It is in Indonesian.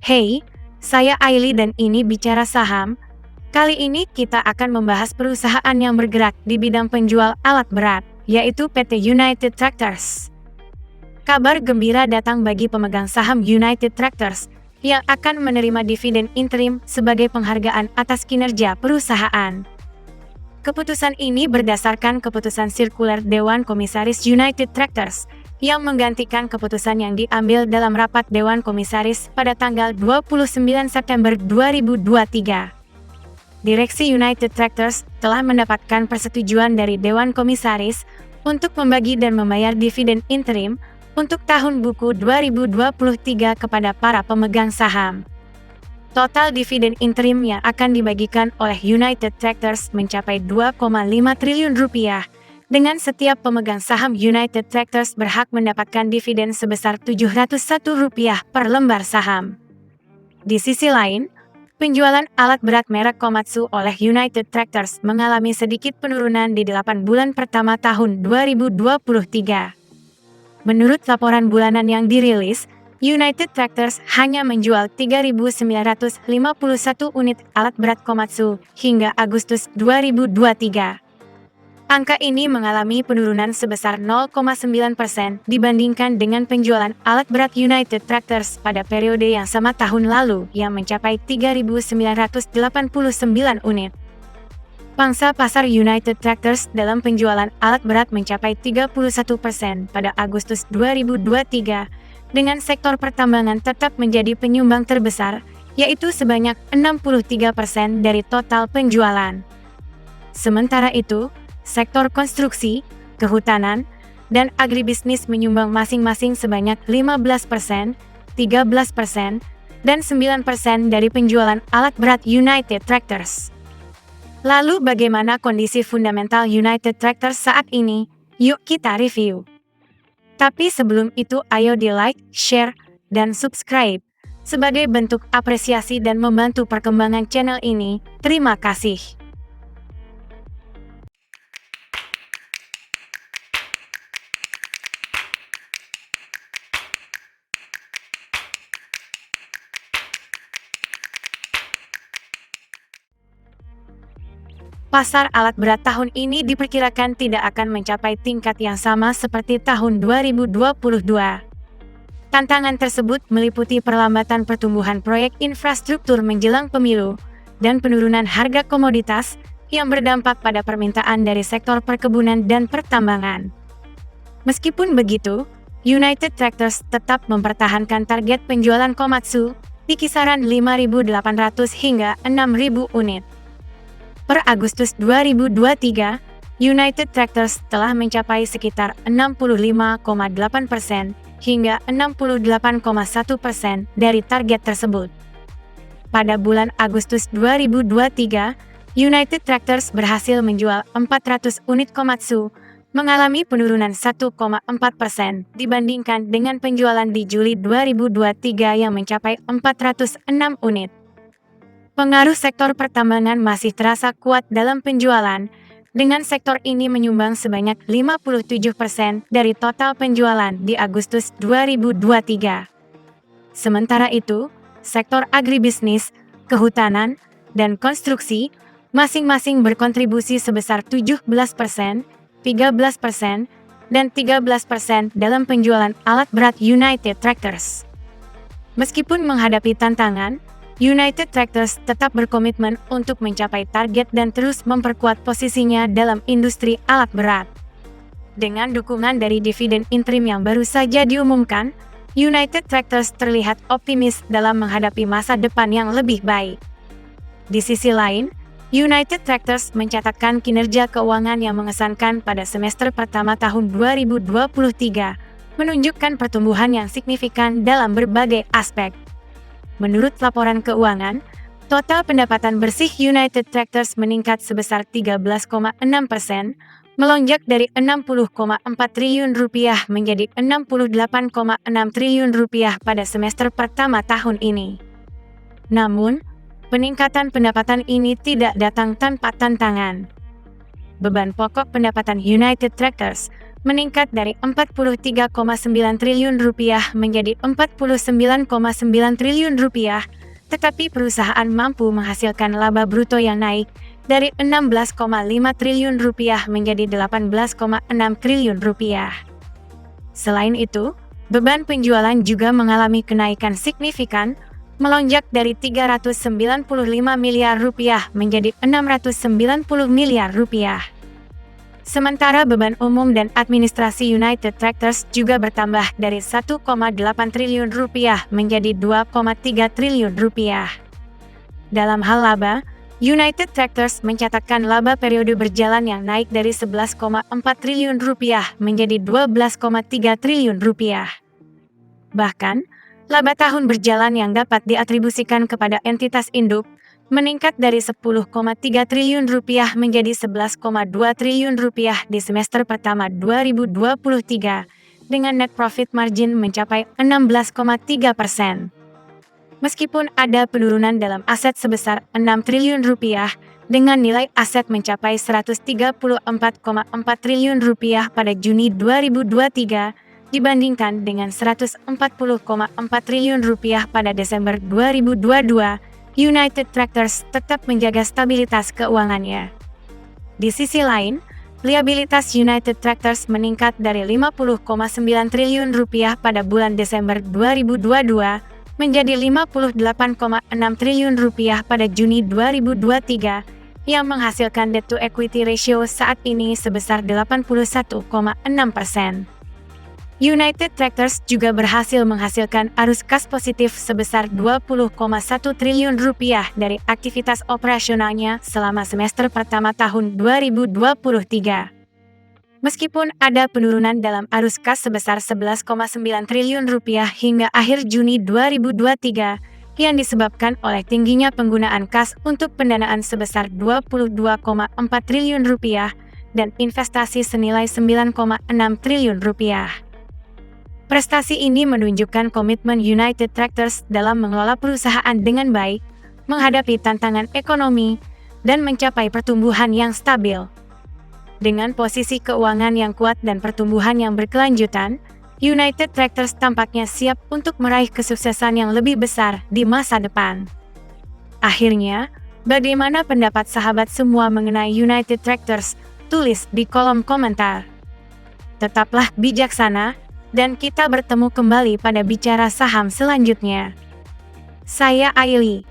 Hey, saya Aili dan ini bicara saham. Kali ini kita akan membahas perusahaan yang bergerak di bidang penjual alat berat, yaitu PT United Tractors. Kabar gembira datang bagi pemegang saham United Tractors yang akan menerima dividen interim sebagai penghargaan atas kinerja perusahaan. Keputusan ini berdasarkan keputusan sirkuler Dewan Komisaris United Tractors yang menggantikan keputusan yang diambil dalam rapat Dewan Komisaris pada tanggal 29 September 2023. Direksi United Tractors telah mendapatkan persetujuan dari Dewan Komisaris untuk membagi dan membayar dividen interim untuk tahun buku 2023 kepada para pemegang saham. Total dividen interim yang akan dibagikan oleh United Tractors mencapai Rp2,5 triliun, dengan setiap pemegang saham United Tractors berhak mendapatkan dividen sebesar Rp701 per lembar saham. Di sisi lain, penjualan alat berat merek Komatsu oleh United Tractors mengalami sedikit penurunan di 8 bulan pertama tahun 2023. Menurut laporan bulanan yang dirilis, United Tractors hanya menjual 3.951 unit alat berat Komatsu hingga Agustus 2023. Angka ini mengalami penurunan sebesar 0,9% dibandingkan dengan penjualan alat berat United Tractors pada periode yang sama tahun lalu yang mencapai 3.989 unit. Pangsa pasar United Tractors dalam penjualan alat berat mencapai 31% pada Agustus 2023, dengan sektor pertambangan tetap menjadi penyumbang terbesar, yaitu sebanyak 63% dari total penjualan. Sementara itu, sektor konstruksi, kehutanan, dan agribisnis menyumbang masing-masing sebanyak 15%, 13%, dan 9% dari penjualan alat berat United Tractors. Lalu bagaimana kondisi fundamental United Tractors saat ini? Yuk kita review. Tapi sebelum itu ayo di like, share, dan subscribe sebagai bentuk apresiasi dan membantu perkembangan channel ini. Terima kasih. Pasar alat berat tahun ini diperkirakan tidak akan mencapai tingkat yang sama seperti tahun 2022. Tantangan tersebut meliputi perlambatan pertumbuhan proyek infrastruktur menjelang pemilu dan penurunan harga komoditas yang berdampak pada permintaan dari sektor perkebunan dan pertambangan. Meskipun begitu, United Tractors tetap mempertahankan target penjualan Komatsu di kisaran 5.800 hingga 6.000 unit. Per Agustus 2023, United Tractors telah mencapai sekitar 65,8% hingga 68,1% dari target tersebut. Pada bulan Agustus 2023, United Tractors berhasil menjual 400 unit Komatsu, mengalami penurunan 1,4% dibandingkan dengan penjualan di Juli 2023 yang mencapai 406 unit. Pengaruh sektor pertambangan masih terasa kuat dalam penjualan, dengan sektor ini menyumbang sebanyak 57% dari total penjualan di Agustus 2023. Sementara itu, sektor agribisnis, kehutanan, dan konstruksi masing-masing berkontribusi sebesar 17%, 13%, dan 13% dalam penjualan alat berat United Tractors. Meskipun menghadapi tantangan, United Tractors tetap berkomitmen untuk mencapai target dan terus memperkuat posisinya dalam industri alat berat. Dengan dukungan dari dividen interim yang baru saja diumumkan, United Tractors terlihat optimis dalam menghadapi masa depan yang lebih baik. Di sisi lain, United Tractors mencatatkan kinerja keuangan yang mengesankan pada semester pertama tahun 2023, menunjukkan pertumbuhan yang signifikan dalam berbagai aspek. Menurut laporan keuangan, total pendapatan bersih United Tractors meningkat sebesar 13,6%, melonjak dari Rp60,4 triliun menjadi Rp68,6 triliun pada semester pertama tahun ini. Namun, peningkatan pendapatan ini tidak datang tanpa tantangan. Beban pokok pendapatan United Tractors meningkat dari 43,9 triliun rupiah menjadi 49,9 triliun rupiah, tetapi perusahaan mampu menghasilkan laba bruto yang naik dari 16,5 triliun rupiah menjadi 18,6 triliun rupiah. Selain itu, beban penjualan juga mengalami kenaikan signifikan, melonjak dari 395 miliar rupiah menjadi 690 miliar rupiah. Sementara beban umum dan administrasi United Tractors juga bertambah dari 1,8 triliun rupiah menjadi 2,3 triliun rupiah. Dalam hal laba, United Tractors mencatatkan laba periode berjalan yang naik dari 11,4 triliun rupiah menjadi 12,3 triliun rupiah. Bahkan, laba tahun berjalan yang dapat diatribusikan kepada entitas induk meningkat dari 10,3 triliun rupiah menjadi 11,2 triliun rupiah di semester pertama 2023 dengan net profit margin mencapai 16,3%. Meskipun ada penurunan dalam aset sebesar 6 triliun rupiah dengan nilai aset mencapai 134,4 triliun rupiah pada Juni 2023 dibandingkan dengan 140,4 triliun rupiah pada Desember 2022, United Tractors tetap menjaga stabilitas keuangannya. Di sisi lain, liabilitas United Tractors meningkat dari 50,9 triliun rupiah pada bulan Desember 2022 menjadi 58,6 triliun rupiah pada Juni 2023 yang menghasilkan debt to equity ratio saat ini sebesar 81,6%. United Tractors juga berhasil menghasilkan arus kas positif sebesar 20,1 triliun rupiah dari aktivitas operasionalnya selama semester pertama tahun 2023. Meskipun ada penurunan dalam arus kas sebesar 11,9 triliun rupiah hingga akhir Juni 2023 yang disebabkan oleh tingginya penggunaan kas untuk pendanaan sebesar 22,4 triliun rupiah dan investasi senilai 9,6 triliun rupiah. Prestasi ini menunjukkan komitmen United Tractors dalam mengelola perusahaan dengan baik, menghadapi tantangan ekonomi, dan mencapai pertumbuhan yang stabil. Dengan posisi keuangan yang kuat dan pertumbuhan yang berkelanjutan, United Tractors tampaknya siap untuk meraih kesuksesan yang lebih besar di masa depan. Akhirnya, bagaimana pendapat sahabat semua mengenai United Tractors? Tulis di kolom komentar. Tetaplah bijaksana, dan kita bertemu kembali pada bicara saham selanjutnya. Saya Aili.